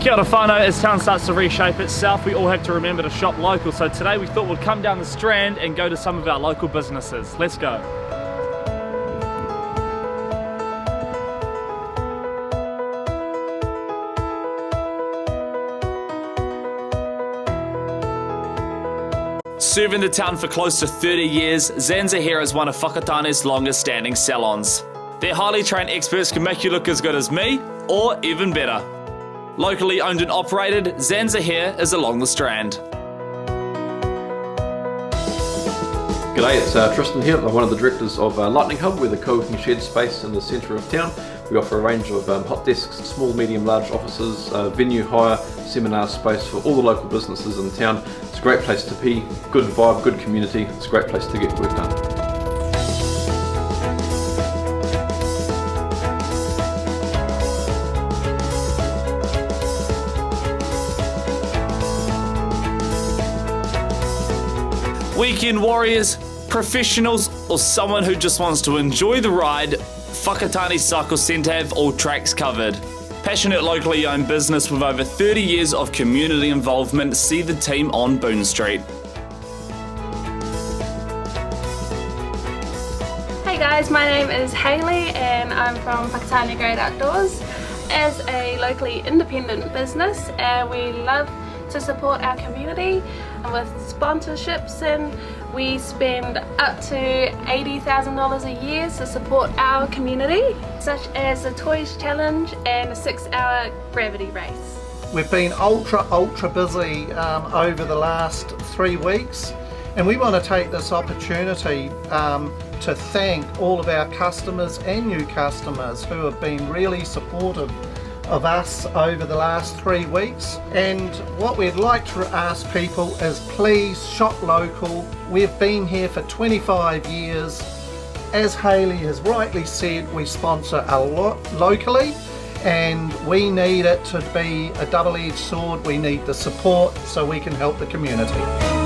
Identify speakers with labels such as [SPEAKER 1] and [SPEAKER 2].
[SPEAKER 1] Kia ora whānau, as town starts to reshape itself, we all have to remember to shop local. So today we thought we'd come down the Strand and go to some of our local businesses. Let's go. Serving the town for close to 30 years, Zanza here is one of Whakatane's longest standing salons. Their highly trained experts can make you look as good as me, or even better. Locally owned and operated, Zanza here is along the Strand.
[SPEAKER 2] G'day, it's Tristan here. I'm one of the directors of Lightning Hub. We're the co-working shared space in the centre of town. We offer a range of hot desks, small, medium, large offices, venue hire, seminar space for all the local businesses in town. It's a great place to be, good vibe, good community. It's a great place to get work done.
[SPEAKER 1] Weekend warriors, professionals, or someone who just wants to enjoy the ride, Whakatane Cycle Centre have all tracks covered. Passionate locally owned business with over 30 years of community involvement, see the team on Boone Street.
[SPEAKER 3] Hey guys, my name is Hayley and I'm from Whakatane Great Outdoors. As a locally independent business, we love to support our community with sponsorships, and we spend up to $80,000 a year to support our community, such as the Toys Challenge and a 6-hour gravity race.
[SPEAKER 4] We've been ultra busy over the last 3 weeks, and we want to take this opportunity to thank all of our customers and new customers who have been really supportive of us over the last 3 weeks. And what we'd like to ask people is please shop local. We've been here for 25 years. As Hayley has rightly said, we sponsor a lot locally, and we need it to be a double-edged sword. We need the support so we can help the community.